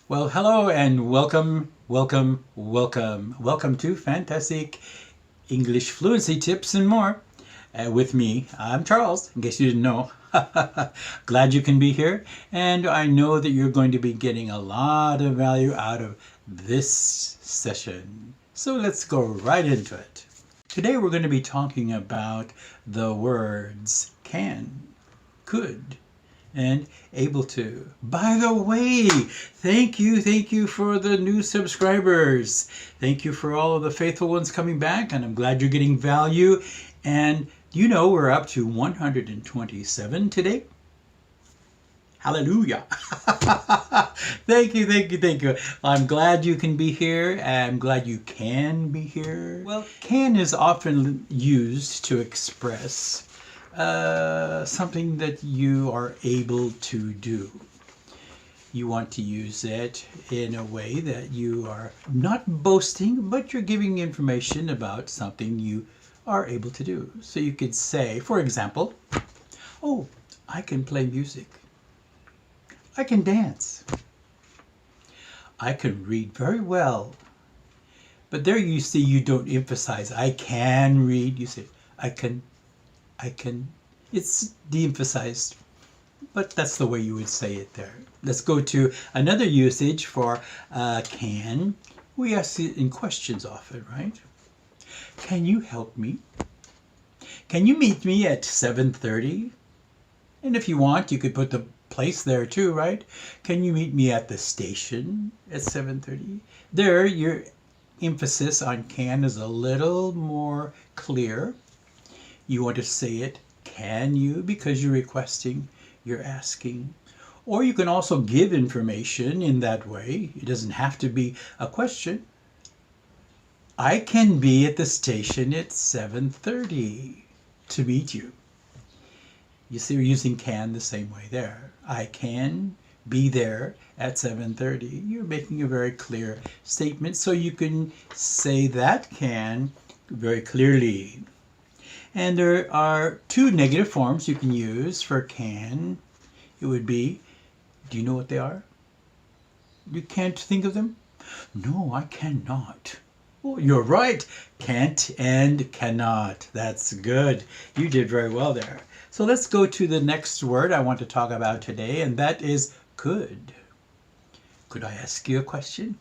Well, hello and welcome to Fantastic English Fluency Tips and more. With me, I'm Charles, in case you didn't know. Glad you can be here, and I know that you're going to be getting a lot of value out of this session. So let's go right into it. Today we're going to be talking about the words can, could, and able to. By the way, thank you for the new subscribers. Thank you for all of the faithful ones coming back, and I'm glad you're getting value. And you know we're up to 127 today. Hallelujah. Thank you. I'm glad you can be here. I'm glad you can be here. Well, can is often used to express something that you are able to do. You want to use it in a way that you are not boasting, but you're giving information about something you are able to do. So you could say, for example, oh, I can play music. I can dance. I can read very well. But there you see, you don't emphasize, I can read. You say, I can. It's de-emphasized, but that's the way you would say it there. Let's go to another usage for can. We ask it in questions often, right? Can you help me? Can you meet me at 7:30? And if you want, you could put the place there too, right? Can you meet me at the station at 7:30? There, your emphasis on can is a little more clear. You want to say it, can you, because you're requesting, you're asking. Or you can also give information in that way. It doesn't have to be a question. I can be at the station at 7:30 to meet you. You see, we're using can the same way there. I can be there at 7:30. You're making a very clear statement, so you can say that can very clearly. And there are two negative forms you can use for can. It would be, do you know what they are? You can't think of them? No, I cannot. Well, you're right. Can't and cannot. That's good. You did very well there. So let's go to the next word I want to talk about today, and that is could. Could I ask you a question?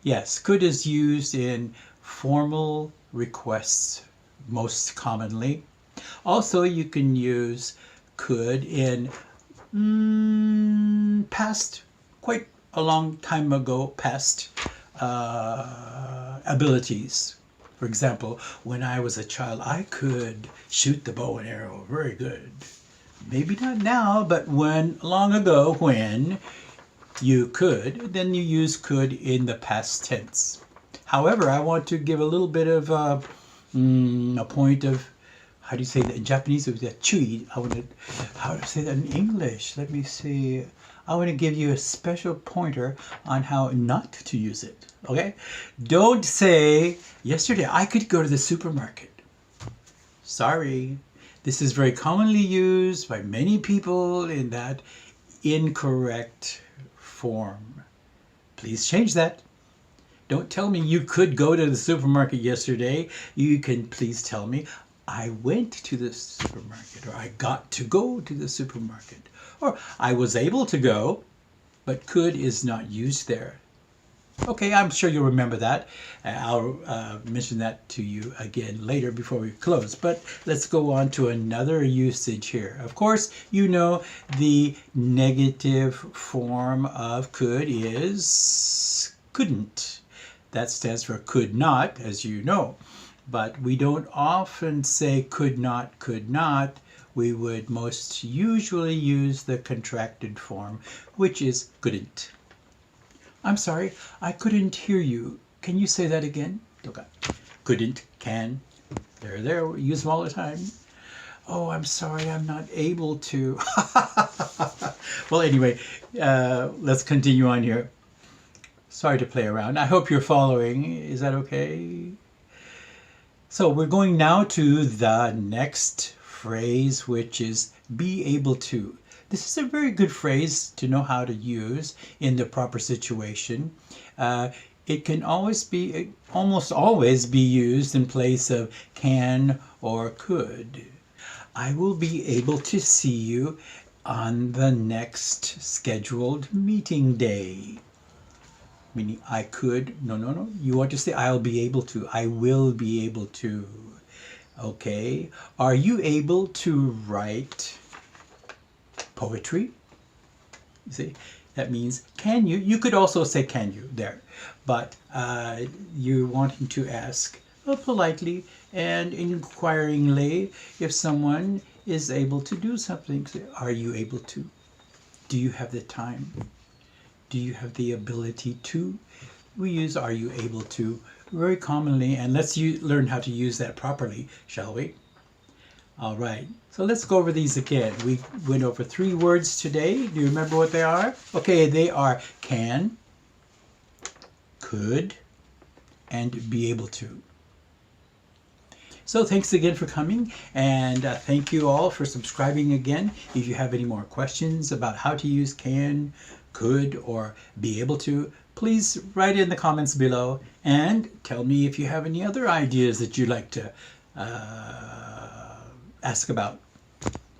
Yes, could is used in formal requests most commonly. Also, you can use could in past, quite a long time ago, past abilities. For example, when I was a child, I could shoot the bow and arrow very good. Maybe not now, but when long ago when you could, then you use could in the past tense. However, I want to give a little bit of a point of, how do you say that in Japanese? It was that chui. How to say that in English? Let me see. I want to give you a special pointer on how not to use it. Okay? Don't say, yesterday I could go to the supermarket. Sorry. This is very commonly used by many people in that incorrect form. Please change that. Don't tell me you could go to the supermarket yesterday. You can please tell me, I went to the supermarket, or I got to go to the supermarket, or I was able to go, but could is not used there. Okay, I'm sure you'll remember that. I'll mention that to you again later before we close. But let's go on to another usage here. Of course, you know the negative form of could is couldn't. That stands for could not, as you know. But we don't often say could not. We would most usually use the contracted form, which is couldn't. I'm sorry, I couldn't hear you. Can you say that again? Okay. Couldn't, can. There, we use them all the time. Oh, I'm sorry, I'm not able to. Well, anyway, let's continue on here. Sorry to play around. I hope you're following. Is that okay? So we're going now to the next phrase, which is be able to. This is a very good phrase to know how to use in the proper situation. It can almost always be used in place of can or could. I will be able to see you on the next scheduled meeting day. Meaning I could, no. You want to say I'll be able to. I will be able to. Okay. Are you able to write poetry? You see, that means can you? You could also say can you there. But you're wanting to ask politely and inquiringly if someone is able to do something. Say, are you able to? Do you have the time? Do you have the ability to? We use are you able to very commonly, and let's learn how to use that properly, shall we? All right, so let's go over these again. We went over 3 words today. Do you remember what they are? Okay, they are can, could, and be able to. So thanks again for coming, and thank you all for subscribing again. If you have any more questions about how to use can, could, or be able to, please write in the comments below and tell me if you have any other ideas that you'd like to ask about.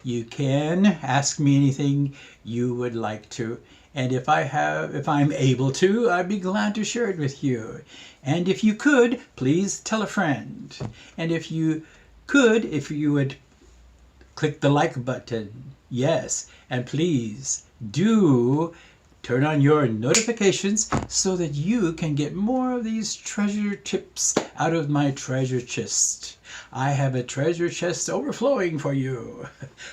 You can ask me anything you would like to, and if I'm able to, I'd be glad to share it with you. And if you could, please tell a friend. And if you would click the like button. Yes, and please do turn on your notifications so that you can get more of these treasure tips out of my treasure chest. I have a treasure chest overflowing for you.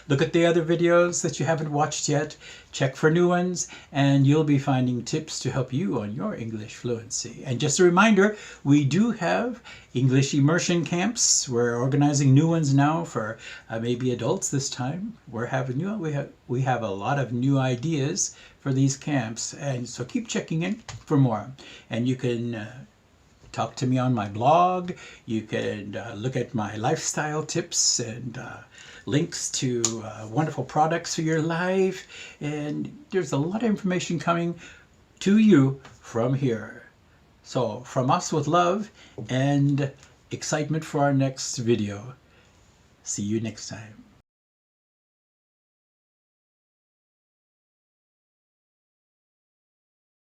Look at the other videos that you haven't watched yet. Check for new ones, and you'll be finding tips to help you on your English fluency. And just a reminder, we do have English immersion camps. We're organizing new ones now for maybe adults this time. We have a lot of new ideas for these camps, and so keep checking in for more. And you can talk to me on my blog. You can look at my lifestyle tips and links to wonderful products for your life. And there's a lot of information coming to you from here. So from us with love and excitement for our next video. See you next time.